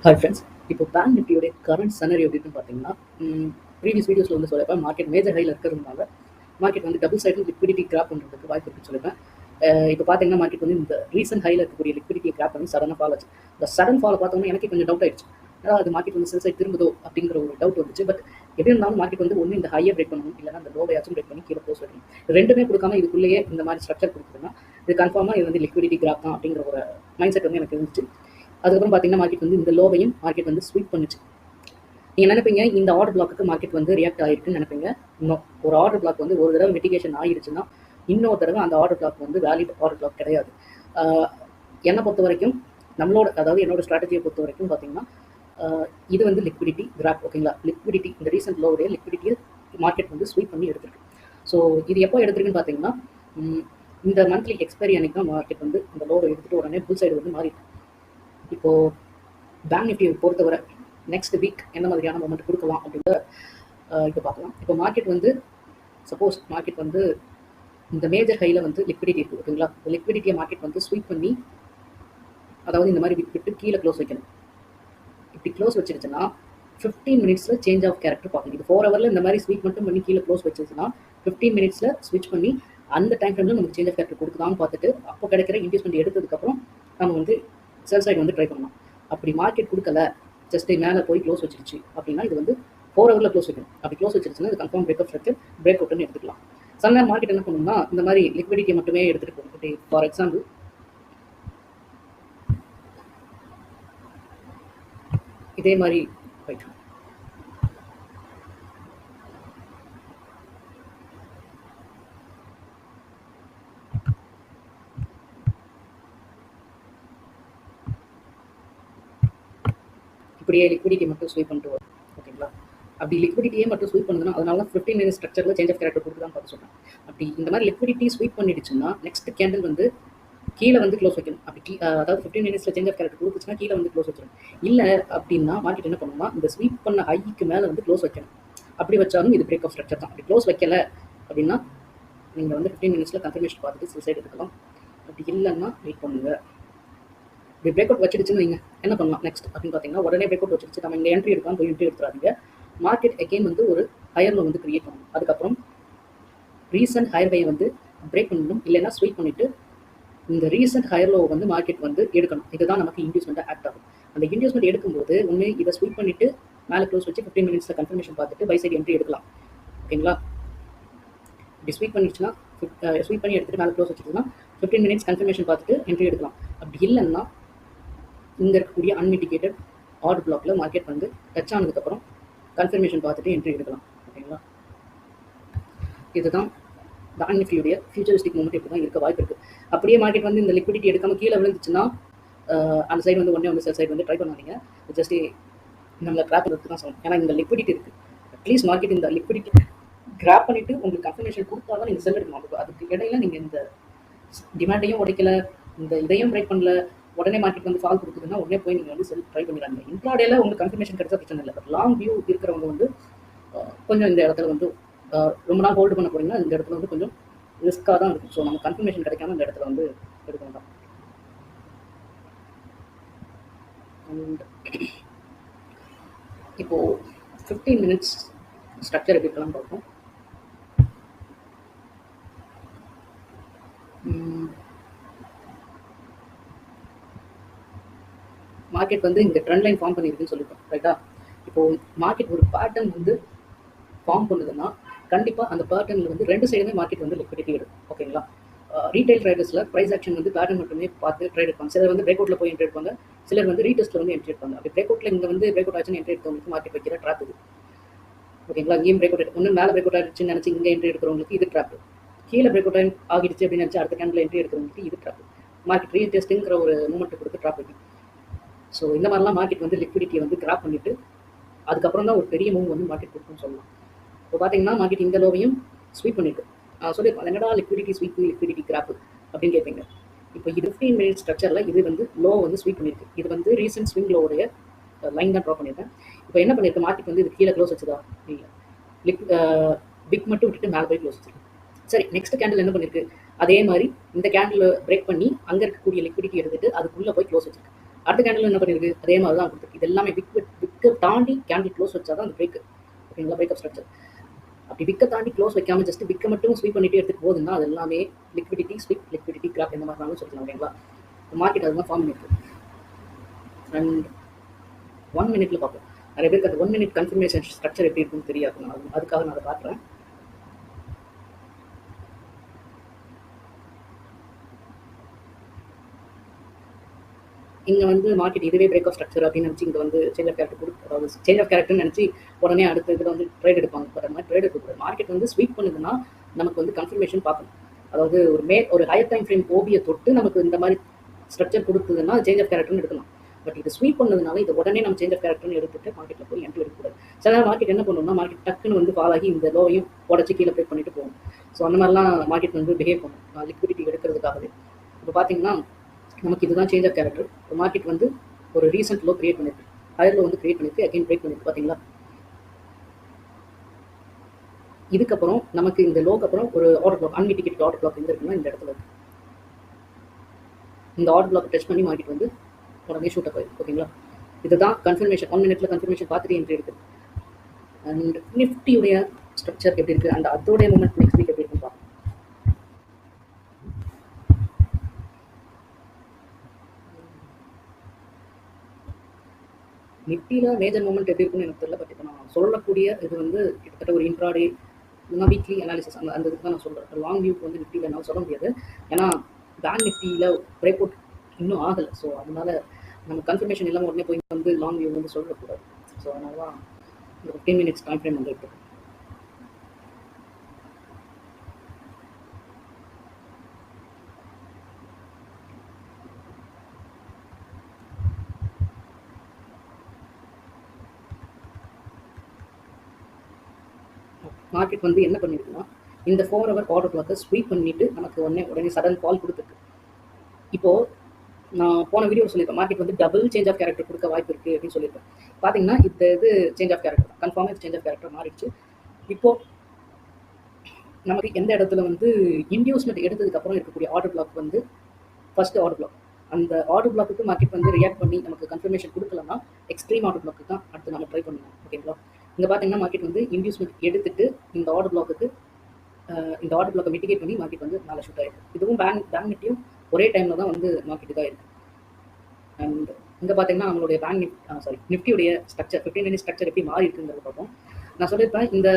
Hi friends. இப்போ bank நிஃப்டியோடைய current சனரி எப்படின்னு பார்த்தீங்கன்னா, ப்ரீவியஸ் வீடியோஸில் வந்து சொல்லியிருப்பேன். மார்க்கெட் மேஜர் ஹையில் இருக்கிறதுனால மார்க்கெட் வந்து டபுள் சைடு லிக்விடிட்டி கிராப் பண்ணுறதுக்கு வாய்ப்பு இருக்குன்னு சொல்லியிருப்பேன். இப்போ பார்த்தீங்கன்னா மார்க்கெட் வந்து இந்த ரீசெண்ட் ஹையில் இருக்கக்கூடிய லிக்விடிட்டி கிராப் பண்ணி சடனாக ஃபால் ஆச்சு. இந்த சடன் ஃபாலை பார்த்தோம்னா எனக்கு கொஞ்சம் டவுட் ஆயிடுச்சு. அதாவது அது மார்க்கெட் வந்து செல் சைட் திரும்புதோ அப்படிங்கிற ஒரு டவுட் வந்துச்சு. பட் எப்படி இருந்தாலும் மார்க்கெட் வந்து ஒன்று இந்த ஹையை பிரேக் பண்ணணும், இல்லைனா அந்த லோவையாச்சும் பிரேக் பண்ணி கீழே க்ளோஸ் வைக்கணும். ரெண்டுமே கொடுக்காம இதுக்குள்ளேயே இந்த மாதிரி ஸ்ட்ரக்சர் கொடுக்குதுன்னா இது கன்ஃபார்மாக இது வந்து லிக்விடிட்டி கிராப் தான் அப்படிங்கிற ஒரு மைண்ட் செட் வந்து எனக்கு இருந்துச்சு. அதுக்கப்புறம் பார்த்தீங்கன்னா மார்க்கெட் வந்து இந்த லோவையும் மார்க்கெட் வந்து ஸ்வீப் பண்ணுச்சு. நீங்கள் நினைப்பீங்க இந்த ஆர்டர் பிளாக்கு மார்க்கெட் வந்து ரியாக்ட் ஆகிருக்குன்னு நினைப்பீங்க. இன்னும் ஒரு ஆர்டர் பிளாக் வந்து ஒரு தடவை மிட்டிகேஷன் ஆகிடுச்சுன்னா இன்னொரு தடவை அந்த ஆர்டர் பிளாக் வந்து வேலிட் ஆர்டர் பிளாக் கிடையாது. என்னை பொறுத்த வரைக்கும் அதாவது என்னோட ஸ்ட்ராட்டஜியை பொறுத்த வரைக்கும் பார்த்தீங்கன்னா இது வந்து லிக்விடிட்டி கிராப். ஓகேங்களா, லிக்விடிட்டி இந்த ரீசெண்ட் லோவுடைய லிக்விடிட்டியை மார்க்கெட் வந்து ஸ்வீப் பண்ணி எடுத்துருக்கு. ஸோ இது எப்போ எடுத்துருக்குன்னு பார்த்தீங்கன்னா இந்த மந்த்லி எக்ஸ்பைரி அன்னைக்கு தான் மார்க்கெட் வந்து இந்த லோவை எடுத்துகிட்டு உடனே புல் சைடு வந்து மாறிட்டு. இப்போது பேங்க் நிஃப்டியை பொறுத்தவரை நெக்ஸ்ட் வீக் என்ன மாதிரியான மூமெண்ட் கொடுக்கலாம் அப்படின்ற இப்போ பார்க்கலாம். இப்போ மார்க்கெட் வந்து சப்போஸ் மார்க்கெட் வந்து இந்த மேஜர் ஹையில் வந்து லிக்விடிட்டி இருக்குது. ஓகேங்களா, இந்த லிக்விடிட்டியை மார்க்கெட் வந்து ஸ்வீப் பண்ணி அதாவது இந்த மாதிரி விட்டு கீழே க்ளோஸ் வைக்கணும். இப்படி க்ளோஸ் வச்சிருச்சுன்னா 15 மினிட்ஸில் சேஞ்ச் ஆஃப் கேரக்டர் பார்க்கணும். இது 4 ஹவரில் இந்த மாதிரி ஸ்வீப் மட்டும் பண்ணி கீழே க்ளோஸ் வச்சிருச்சுன்னா 15 மினிட்ஸில் ஸ்விட்ச் பண்ணி அந்த டைம் ஃப்ரேமில் நமக்கு சேஞ்ச் ஆஃப் கேரக்டர் கொடுக்குதான்னு பார்த்துட்டு அப்போ கிடைக்கிற இன்வெஸ்ட்மெண்ட் எடுத்ததுக்கப்புறம் நம்ம வந்து செல் சைடு வந்து ட்ரை பண்ணலாம். அப்படி மார்க்கெட் கொடுக்கல, ஜஸ்ட் மேலே போய் க்ளோஸ் வச்சிருச்சு அப்படின்னா இது வந்து 4 ஹவரில் க்ளோஸ் வைக்கணும். அப்படி க்ளோஸ் வச்சிருச்சுன்னா இது confirm break up structure break அவுட்னு எடுத்துக்கலாம். சில நேரம் மார்க்கெட் என்ன பண்ணணும்னா இந்த மாதிரி லிக்விடிட்டியை மட்டுமே எடுத்துகிட்டு போகும். இப்படி ஃபார் எக்ஸாம்பிள் இதே மாதிரி போயிட்டு இப்படியே லிக்விடிட்டி மட்டும் ஸ்வீப் பண்ணிட்டு வரும். ஓகேங்களா, அப்படி லிக்விடிட்டியே மட்டும் ஸ்வீப் பண்ணுதுன்னா அதனால 15 மினிட்ஸ் ஸ்ட்ரக்சரில் சேஞ்ச் ஆஃப் கேரக்டர் கொடுத்து தான் பார்த்து சொல்கிறேன். அப்படி இந்த மாதிரி லிக்விடிட்டி ஸ்வீப் பண்ணிடுச்சுன்னா நெக்ஸ்ட் கேண்டில் வந்து கீழே வந்து க்ளோஸ் வைக்கணும். அப்படி அதாவது 15 மினிட்ஸில் சேஞ்ச் ஆஃப் கேரக்டர் கொடுத்துச்சுன்னா கீழே வந்து க்ளோஸ் வச்சிடும். இல்லை அப்படின்னா மார்க்கெட் என்ன பண்ணணும்னா இந்த ஸ்வீப் பண்ண ஹைக்கு மேலே வந்து க்ளோஸ் வைக்கணும். அப்படி வச்சாலும் இது பிரேக் ஆஃப் ஸ்ட்ரக்சர் தான். அப்படி க்ளோஸ் வைக்கல அப்படின்னா நீங்கள் வந்து 15 மினிட்ஸில் கன்ஃபர்மேஷன் பார்த்துட்டு சூசைட் எடுத்துக்கலாம். அப்படி இல்லைன்னா வெயிட் பண்ணுங்க. இப்படி பிரேக் அவுட் வச்சிடுச்சுன்னு நீங்கள் என்ன பண்ணலாம் நெக்ஸ்ட் அப்படின்னு பார்த்தீங்கன்னா உடனே பிரேக் அவுட் வச்சிருச்சு நம்ம இங்கே என்ட்ரி எடுக்கலாம் போய் என்ட்ரி எடுத்துறாதீங்க. மார்க்கெட் அகெயின் வந்து ஒரு ஹையர்ல வந்து கிரியேட் பண்ணணும். அதுக்கப்புறம் ரீசெண்ட் ஹையர் வே வந்து பிரேக் பண்ணணும், இல்லைன்னா ஸ்வீப் பண்ணிட்டு இந்த ரீசெண்ட் ஹையர் லோ வந்து மார்க்கெட் வந்து எடுக்கணும். இதுதான் நமக்கு இன்டியூஸ்மெண்ட்டாக ஆக்ட் ஆகும். அந்த இன்டியூஸ்மெண்ட் எடுக்கும்போது ஒன்று இதை ஸ்வீப் பண்ணிட்டு மேலே க்ளோஸ் வச்சு 15 மினிட்ஸில் கன்ஃபர்மேஷன் பார்த்துட்டு பை சைடு என்ட்ரி எடுக்கலாம். ஓகேங்களா, இப்படி ஸ்வீப் பண்ணிடுச்சுன்னா ஸ்வீப் பண்ணி எடுத்துட்டு மேலே க்ளோஸ் வச்சுட்டுனா 15 மினிட்ஸ் கன்ஃபர்மேஷன் பார்த்துட்டு என்ட்ரி எடுக்கலாம். அப்படி இல்லைன்னா இங்கே இருக்கக்கூடிய அன்மிட்டிகேட்டட் ஆர்டர் பிளாக்ல மார்க்கெட் வந்து டச் ஆனதுக்கப்புறம் கன்ஃபர்மேஷன் பார்த்துட்டு என்ட்ரி எடுக்கலாம். ஓகேங்களா, இதுதான் பேங்க் நிஃப்டியுடைய ஃபியூச்சரிஸ்டிக் மூமெண்ட் இப்படி தான் இருக்க வாய்ப்பு இருக்குது. அப்படியே மார்க்கெட் வந்து இந்த லிக்விடிட்டி எடுக்காமல் கீழே விழுந்துச்சுன்னா அந்த சைடு வந்து ஒன்றே செல் சைடு வந்து ட்ரை பண்ணாதீங்க. ஜஸ்ட் நம்மளை ட்ராப் பண்ணுறதுக்கு தான் சொல்லணும். ஏன்னா இந்த லிக்விடிட்டி இருக்குது. அட்லீஸ்ட் மார்க்கெட் இந்த லிக்விடிட்டி கிராப் பண்ணிவிட்டு உங்களுக்கு கன்ஃபர்மேஷன் கொடுத்தா தான் நீங்கள் செல் எடுக்கணும். அதுக்கு இடையில நீங்கள் இந்த டிமாண்டையும் உடைக்கல, இந்த இதையும் ட்ரை பண்ணல, உடனே மார்க்கெட் வந்து ஃபால் கொடுக்குதுன்னா உடனே போய் நீங்கள் வந்து செல் ட்ரை பண்ணிடுறாங்க. இன்ட்ராடேல உங்களுக்கு கன்ஃபர்மேஷன் கிடைச்சா பிரச்சனை இல்லை. பட் லாங் வியூ இருக்கிறவங்க வந்து கொஞ்சம் இந்த இடத்துல வந்து ரொம்ப நாள் ஹோல்டு பண்ண போறீங்கன்னா இந்த இடத்துல வந்து கொஞ்சம் ரிஸ்க்காக தான் இருக்கும். ஸோ நம்ம கன்ஃபர்மேஷன் கிடைக்காம இந்த இடத்துல வந்து எடுக்க வேண்டாம். அண்ட் இப்போது 15 மினிட்ஸ் ஸ்ட்ரக்சர் எப்படி இருக்கலாம் பார்ப்போம். மார்க்கெட் வந்து இந்த ட்ரெண்ட் லைன் ஃபார்ம் பண்ணியிருக்குன்னு சொல்லியிருக்கோம், ரைட்டா? இப்போது மார்க்கெட் ஒரு பேட்டர்ன் வந்து ஃபார்ம் பண்ணுதுன்னா கண்டிப்பாக அந்த பேட்டர்னில் வந்து ரெண்டு சைடுமே மார்க்கெட் வந்து லிக்விடிட்டி எடுக்கும். ஓகேங்களா, ரீட்டைல் ட்ரேடர்ஸில் ப்ரைஸ் ஆக்ஷன் வந்து பேட்டர்ன் மட்டுமே பார்த்து ட்ரேட் எடுப்பாங்க. சிலர் வந்து பிரேக் அவுட்டில் போய் என்ட்ரி எடுப்பாங்க, சிலர் வந்து ரீடெஸ்ட்டில் வந்து என்ட்ரி எடுப்பாங்க. அப்படி பிரேக் அவுட்டில் இங்கே வந்து பிரேக் அவுட் ஆச்சுன்னு என்ட்ரி எடுத்தவங்களுக்கு மார்க்கெட் வைக்கிற ட்ராப் இது. ஓகேங்களா, இங்கேயும் பிரேக் அவுட் ஒன்று மேலே பிரேக் அவுட் ஆகிடுச்சுன்னு நினச்சி இங்கே என்ட்ரி எடுக்கிறவங்களுக்கு இது ட்ராப். கீழே பிரேக் அவுட் ஆகிடுச்சு அப்படின்னு நினச்சி அடுத்த கேண்டில் என்ட்ரி எடுக்கிறவங்களுக்கு இது ட்ராப். மார்க்கெட் ரீடெஸ்ட்டுங்கிற ஒரு மூமெண்ட் கொடுத்து ட்ராப் வைக்கும். ஸோ இந்த மாதிரிலாம் மார்க்கெட் வந்து லிக்விடிட்டியை வந்து கிராப் பண்ணிவிட்டு அதுக்கப்புறம் தான் ஒரு பெரிய மூவ் வந்து மார்க்கெட் கொடுக்குன்னு சொல்லலாம். இப்போ பார்த்தீங்கன்னா மார்க்கெட் இந்த லோவையும் ஸ்வீப் பண்ணிட்டு சொல்லியிருக்கோம். என்னடா லிக்விடிட்டி ஸ்வீப் லிக்விடிட்டி கிராப் அப்படின்னு கேட்பீங்க. இப்போ இது 15 மினிட்ஸ் ஸ்ட்ரக்சரில் இது வந்து லோ வந்து ஸ்வீப் பண்ணியிருக்கு. இது வந்து ரீசெண்ட் ஸ்விங் லோவுடைய லைன் தான் ட்ரா பண்ணியிருக்கேன். இப்போ என்ன பண்ணியிருக்கு மார்க்கெட் வந்து இது கீழே க்ளோஸ் வச்சுதா இல்லை பிக் மட்டும் விட்டுட்டு மேலே போய் க்ளோஸ் வச்சிருக்கு. சரி, நெக்ஸ்ட் கேண்டில் என்ன பண்ணியிருக்கு அதே மாதிரி இந்த கேண்டில் பிரேக் பண்ணி அங்கே இருக்கக்கூடிய லிக்விடிட்டி எடுத்துட்டு அதுக்குள்ளே போய் க்ளோஸ் வச்சிருக்கு. அடுத்த கேண்டில் என்ன பண்ணிருக்கு, அதே மாதிரி தான் கொடுத்துருக்கு. இது எல்லாமே விக்க தாண்டி கேண்டில் க்ளோஸ் வச்சா தான் அந்த பிரேக். ஓகேங்களா, பிரேக்கப் ஸ்ட்ரக்சர். அப்படி விக்க தாண்டி க்ளோஸ் வைக்காம ஜஸ்ட் விக்க மட்டும் ஸ்வீப் பண்ணிட்டு எடுத்துட்டு போகுதுன்னா அது எல்லாமே லிக்விடிட்டி ஸ்வீப், லிக்விடிட்டி கிராப் இந்த மாதிரினாலும் சொல்லிக்கலாம். ஓகேங்களா, மார்க்கெட் அதுதான் ஃபார்ம் பண்ணிருக்கு. அண்ட் 1 மினிட்ல பார்ப்போம். நிறைய பேருக்கு அந்த 1 மினிட் கன்ஃபர்மேஷன் ஸ்ட்ரக்சர் எப்படி இருக்குன்னு தெரியாது. அதுக்காக நான் அதை காட்டுறேன். இங்கே வந்து மார்க்கெட் இதுவே பிரேக் ஆஃப் ஸ்ட்ரக்சர் அப்படின்னு நினச்சி இங்கே வந்து சேஞ்ச் ஆஃப் கேரக்டர் கொடுத்து, அதாவது சேஞ்ச் ஆஃப் கேரக்டர்னு நினச்சி உடனே அடுத்த இதில் வந்து ட்ரேட் எடுப்பாங்க. பட் அந்த மாதிரி ட்ரேட் எடுக்கக்கூடாது. மார்க்கெட் வந்து ஸ்வீப் பண்ணுதுன்னா நமக்கு வந்து கன்ஃபர்மேஷன் பார்க்கணும். அதாவது ஒரு ஹையர் டைம் ஃப்ரேம் ஓபியை தொட்டு நமக்கு இந்த மாதிரி ஸ்ட்ரக்சர் கொடுத்ததுன்னா சேஞ்ச் ஆஃப் கேரக்டர்னு எடுக்கலாம். பட் இது ஸ்வீப் பண்ணதுனால இது உடனே நம்ம சேஞ்ச் ஆஃப் கேரக்டர்னு எடுத்துட்டு மார்க்கெட்டில் போய் என்ட்ரி எடுக்கக்கூடாது. சில நேரம் மார்க்கெட் என்ன பண்ணணும்னா மார்க்கெட் டக்குன்னு வந்து ஃபால் ஆகி இந்த லோவையும் உடச்சி கீழே பிரேக் பண்ணிட்டு போகும். ஸோ அந்த மாதிரிலாம் மார்க்கெட் வந்து பிஹேவ் பண்ணும் லிக்விடிட்டி எடுக்கிறதுக்காகவே. இப்போ பார்த்தீங்கன்னா நமக்கு இதுதான் சேஞ்ச் ஆஃப் கேரக்டர். மார்க்கெட் வந்து ஒரு ரீசெண்ட் லோ கிரியேட் பண்ணிருக்கு, ஹையர் லோ வந்து கிரியேட் பண்ணிருக்கு, அகைன் பிரேக் பண்ணிருக்கு. பார்த்தீங்களா, இதுக்கப்புறம் நமக்கு இந்த லோக்கு அப்புறம் ஒரு ஆர்டர் பிளாக், அன்மிட்டிகேட்டட் ஆர்டர் பிளாக் எங்க இருக்குன்னா இந்த இடத்துல இருக்கு. இந்த ஆர்டர் பிளாக் டச் பண்ணி மார்க்கெட் வந்து உடனே ஷூட் அப் ஆயிருக்கு. ஓகேங்களா, இதுதான் கன்ஃபர்மேஷன். 1 மினிட்ல கன்ஃபர்மேஷன் பார்த்துட்டு என்ட்ரி இருக்குது. அண்ட் நிஃப்டியுடைய ஸ்ட்ரக்சர் எப்படி இருக்குது அண்ட் அதோடைய மூமெண்ட் நெக்ஸ்ட் வீக் எப்படி இருக்குன்னு பார்ப்போம். நிஃப்டியில் மேஜர் மூமெண்ட் எப்படி இருக்குன்னு எனக்கு தெரியல. பட் இப்போ நான் சொல்லக்கூடிய இது வந்து கிட்டத்தட்ட ஒரு இன்ட்ராடே இல்லைனா வீக்லி அனாலிசிஸ் அந்த இதுக்கு தான் நான் சொல்கிறேன். லாங் வியூக்கு வந்து நிஃப்டியில் என்னால் சொல்ல முடியாது. ஏன்னா பேங்க் நிஃப்டியில் பிரேக் அவுட் இன்னும் ஆகலை. ஸோ அதனால நம்ம கன்ஃபர்மேஷன் இல்லாமல் உடனே போய் வந்து லாங் வியூ வந்து சொல்லக்கூடாது. ஸோ அதனால தான் இந்த 15 மினிட்ஸ் டைம் ஃப்ரேம் வந்து இருக்குது. மார்க்கெட் வந்து என்ன பண்ணிருக்குன்னா இந்த 4 ஹவர் ஆர்டர் பிளாக்கை ஸ்வீப் பண்ணிட்டு நமக்கு உடனே சடன் ஃபால் கொடுத்துருக்கு. இப்போ நான் போன வீடியோ சொல்லியிருப்பேன் மார்க்கெட் வந்து டபுள் சேஞ்ச் ஆஃப் கேரக்டர் கொடுக்க வாய்ப்பு இருக்குது அப்படின்னு சொல்லியிருப்பேன். பார்த்தீங்கன்னா இது சேஞ்ச் ஆஃப் கேரக்டர் கன்ஃபார்மாக இது சேஞ்ச் ஆஃப் கேரக்டர் மாறிடுச்சு. இப்போ நமக்கு எந்த இடத்துல வந்து இன்டியூஸ்மெண்ட் எடுத்ததுக்கப்புறம் இருக்கக்கூடிய ஆர்டர் பிளாக் வந்து ஃபர்ஸ்ட் ஆர்டர் பிளாக், அந்த ஆர்டர் பிளாக்கு மார்க்கெட் வந்து ரியாக்ட் பண்ணி நமக்கு கன்ஃபர்மேஷன் கொடுக்கலன்னா எக்ஸ்ட்ரீம் ஆர்டர் பிளாக்கு தான் அடுத்து நம்ம ட்ரை பண்ணணும். ஓகேங்களா, இங்கே பார்த்தீங்கன்னா மார்க்கெட் வந்து இன்டியூஸ்மெண்ட் எடுத்துட்டு இந்த ஆர்டர் பிளாக்கை மிட்டிகேட் பண்ணி மார்க்கெட் வந்து மேலே ஷூட் ஆயிருக்கு. இதுவும் பேங்க் நிஃப்டியும் ஒரே டைமில் தான் வந்து மார்க்கெட் இதாக இருக்குது. அண்ட் இங்கே பார்த்தீங்கன்னா நம்மளுடைய நிஃப்டியுடைய ஸ்ட்ரக்சர் 15 மினிட் ஸ்ட்ரக்சர் எப்படி மாறி இருக்குங்கிறத பார்ப்போம். நான் சொல்லியிருப்பேன் இந்த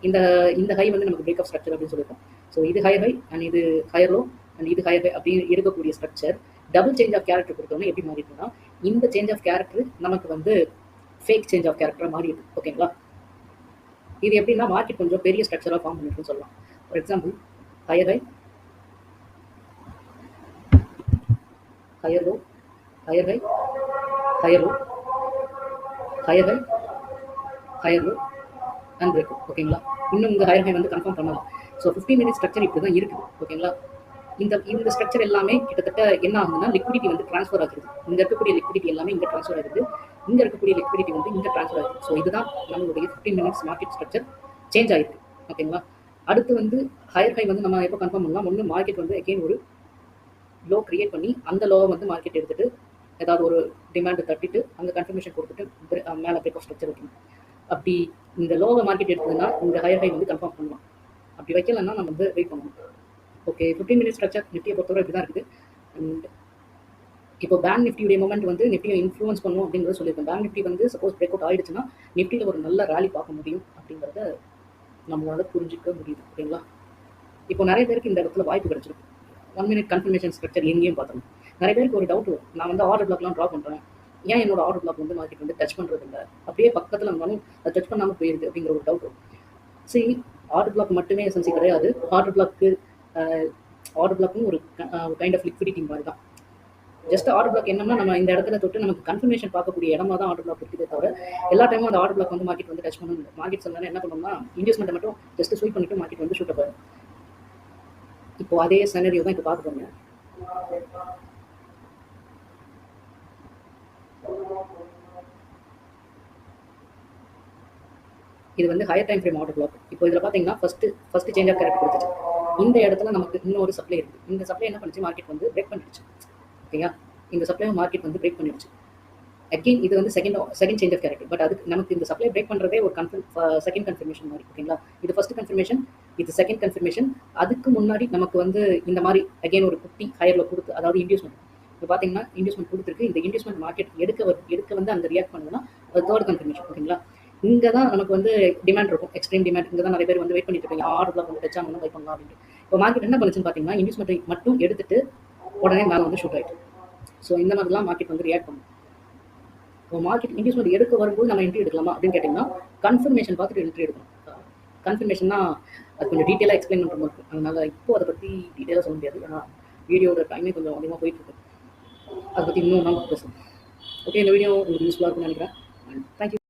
இந்த இந்த ஹை வந்து நமக்கு பிரேக் ஆஃப் ஸ்ட்ரக்சர் அப்படின்னு சொல்லியிருப்பேன். ஸோ இது ஹையர் ஹை அண்ட் இது ஹையர் லோ அண்ட் இது ஹையர் ஹை அப்படின்னு இருக்கக்கூடிய structure double change of character கொடுத்தோம்னா எப்படி மாறி இருக்குன்னா இந்த சேஞ்ச் ஆஃப் கேரக்டர் நமக்கு வந்து ஃபேக் சேஞ்ச் ஆஃப் கேரக்டராக மாறி இருக்கு. ஓகேங்களா, இது எப்படின்னா மார்க்கெட் கொஞ்சம் பெரிய ஸ்ட்ரக்சராக ஃபார்ம் பண்ணிருக்குன்னு சொல்லலாம். For example higher high, higher low, higher high, higher low, higher high, higher low and break. ஓகேங்களா, இன்னும் இந்த ஹையர் ஹை வந்து கன்ஃபார்ம் பண்ணலாம். ஸோ 15 மினிட் ஸ்ட்ரக்சர் இப்படி தான் இருக்குது. ஓகேங்களா, இந்த ஸ்ட்ரக்சர் எல்லாமே கிட்டத்தட்ட என்ன ஆகுதுன்னா லிக்விடிட்டி வந்து ட்ரான்ஸ்ஃபர் ஆகுது. இங்கே இருக்கக்கூடிய லிக்விடிட்டி எல்லாமே இங்கே ட்ரான்ஸ்ஃபர் ஆகுது, இங்கே இருக்கக்கூடிய லிக்விடிட்டி வந்து இங்கே ட்ரான்ஸ்ஃபர் ஆகுது. ஸோ இதுதான் நம்மளுடைய 15 மினிட்ஸ் மார்க்கெட் ஸ்ட்ரக்சர் சேஞ்ச் ஆகிருக்கு. ஓகேங்களா, அடுத்து வந்து ஹையர் ஹை வந்து நம்ம எப்போ கன்ஃபார்ம் பண்ணலாம், ஒன்று மார்க்கெட் வந்து அகெயின் ஒரு லோ கிரியேட் பண்ணி அந்த லோவை வந்து மார்க்கெட் எடுத்துட்டு ஏதாவது ஒரு டிமாண்ட் தட்டிட்டு அங்கே கன்ஃபர்மேஷன் கொடுத்துட்டு மேலே பிரேக் ஆஃப் ஸ்ட்ரக்சர் வைக்கணும். அப்படி இந்த லோவை மார்க்கெட் எடுத்ததுன்னா இந்த ஹையர் ஹை வந்து கன்ஃபார்ம் பண்ணலாம். அப்படி வைக்கலன்னா நம்ம வந்து வெயிட் பண்ணணும். ஓகே, 15 மினிட் ஸ்ட்ரக்சர் நிஃப்டியை பொறுத்தவரை இப்படி தான் இருக்குது. அண்ட் இப்போ பேங்க் நிஃப்டியுடைய மூமெண்ட் வந்து நிஃப்டியை இன்ஃப்ளூயன்ஸ் பண்ணும் அப்படிங்கிறத சொல்லியிருக்கேன். பேங்க் நிஃப்டி வந்து சப்போஸ் பிரேக் அவுட் ஆயிடுச்சுன்னா நிஃப்டியில் ஒரு நல்ல ரேலி பார்க்க முடியும் அப்படிங்கிறத நம்மளால புரிஞ்சிக்க முடியுது. ஓகேங்களா, இப்போ நிறைய பேருக்கு இந்த இடத்துல வாய்ப்பு கிடைச்சிருக்கு. 1 மினிட் கன்ஃபர்மேஷன் ஸ்ட்ரக்சர் எங்கேயும் பார்த்தோம். நிறைய பேருக்கு ஒரு டவுட் வரும், நான் வந்து ஆர்டர் பிளாக்லாம் ட்ரா பண்ணுறேன், ஏன் என்னோட ஆர்டர் பிளாக் வந்து மார்க்கெட் வந்து டச் பண்ணுறது இல்லை, அப்படியே பக்கத்தில் இருந்தாலும் அதை டச் பண்ணாமல் போயிருது அப்படிங்கிற ஒரு டவுட் வரும். சரி, ஆர்டர் பிளாக் மட்டுமே எசன்சி கிடையாது. ஆர்டர் பிளாக்கும் ஒரு கைண்ட் ஆஃப் லிக்விடிட்டி மாதிரி தான். ஜஸ்ட் ஆர்டர் பிளாக் என்னன்னா நம்ம இந்த இடத்துல தொட்டு நமக்கு கன்ஃபர்மேஷன் பார்க்கக்கூடிய இடமா தான் ஆர்டர் பிளாக் இருக்குதே தவிர எல்லா டைமும் அந்த ஆர்டர் பிளாக் வந்து மார்க்கெட் வந்து டச் பண்ணணும். மார்க்கெட் சொன்னா என்ன பண்ணணும்னா இன்வெஸ்ட்மெண்ட் மட்டும் ஜஸ்ட் ஸ்வீப் பண்ணிட்டு மார்க்கெட் வந்து ஷூட் அப் ஆகும். இப்போ அதே சினரியோ தான் இப்போ பார்க்க போங்க. இது வந்து higher time frame order black. இப்போ இதில் பார்த்தீங்கன்னா ஃபர்ஸ்ட் சேஞ்ச் ஆஃப் கேரக்டர் கொடுத்துச்சு. இந்த இடத்துல நமக்கு இன்னொரு சப்ளை இருக்குது. இந்த சப்ளை என்ன பண்ணுச்சு, மார்க்கெட் வந்து பிரேக் பண்ணிடுச்சு. ஓகேங்களா, இந்த சப்ளை மார்க்கெட் வந்து பிரேக் பண்ணிடுச்சு. அகெயின் இது வந்து second change of character. But அதுக்கு நமக்கு இந்த சப்ளை பிரேக் பண்ணுறதே ஒரு செகண்ட் கன்ஃபர்மேஷன் மாதிரி. ஓகேங்களா, இது ஃபர்ஸ்ட் கன்ஃபர்மேஷன், இது செகண்ட் கன்ஃபர்மேஷன். அதுக்கு முன்னாடி நமக்கு வந்து இந்த மாதிரி அகெயின் ஒரு குட்டி ஹையரில் கொடுத்து, அதாவது இன்டியூஸ்மெண்ட். இப்போ பார்த்தீங்கன்னா இன்டியூஸ்மெண்ட் கொடுத்துருக்கு. இந்த இன்டியூஸ்மெண்ட் மார்க்கெட் எடுக்க வந்து அங்கே ரியாக்ட் பண்ணுதுன்னா அது தேர்ட் கன்ஃபர்மேஷன். ஓகேங்களா, இங்கே தான் நமக்கு வந்து டிமாண்ட் இருக்கும், எக்ஸ்ட்ரீம் டிமாண்ட். இங்கே தான் நிறைய பேர் வந்து வெயிட் பண்ணிட்டு இருப்பீங்க, ஆர்டர்லாம் கொஞ்சம் வச்சாங்கன்னா பை பண்ணலாம் அப்படின்ட்டு. இப்போ மார்க்கெட் என்ன பண்ணுச்சுன்னு பார்த்தீங்கன்னா இன்டியூஸ்மெண்ட்டை மட்டும் எடுத்துட்டு உடனே மேலே வந்து ஷூட் ஆகிட்டு. ஸோ இந்த மாதிரிலாம் மார்க்கெட் வந்து ரியாக்ட் பண்ணும். இப்போ மார்க்கெட் இன்டியூஸ்மெண்ட் எடுக்க வரும்போது நம்ம என்ட்ரி எடுக்கலாமா அப்படின்னு கேட்டிங்கன்னா கன்ஃபர்மேஷன் பார்த்துட்டு என்ட்ரி எடுக்கணும். கன்ஃபர்மேஷன்னா அது கொஞ்சம் டீட்டெயிலாக எக்ஸ்பிளைன் பண்ணுற மாதிரி இருக்கும். அதனால் இப்போ அதை பற்றி டீட்டெயிலாக சொல்ல முடியாது, ஏன்னா வீடியோட டைமே கொஞ்சம் அதிகமாக போயிட்டுருக்கு. அதை பற்றி இன்னும் நான் பேசுகிறேன். ஓகே, இந்த வீடியோ உங்களுக்கு யூஸ்ஃபுல்லாக இருக்கும்னு நினைக்கிறேன். தேங்க்யூ.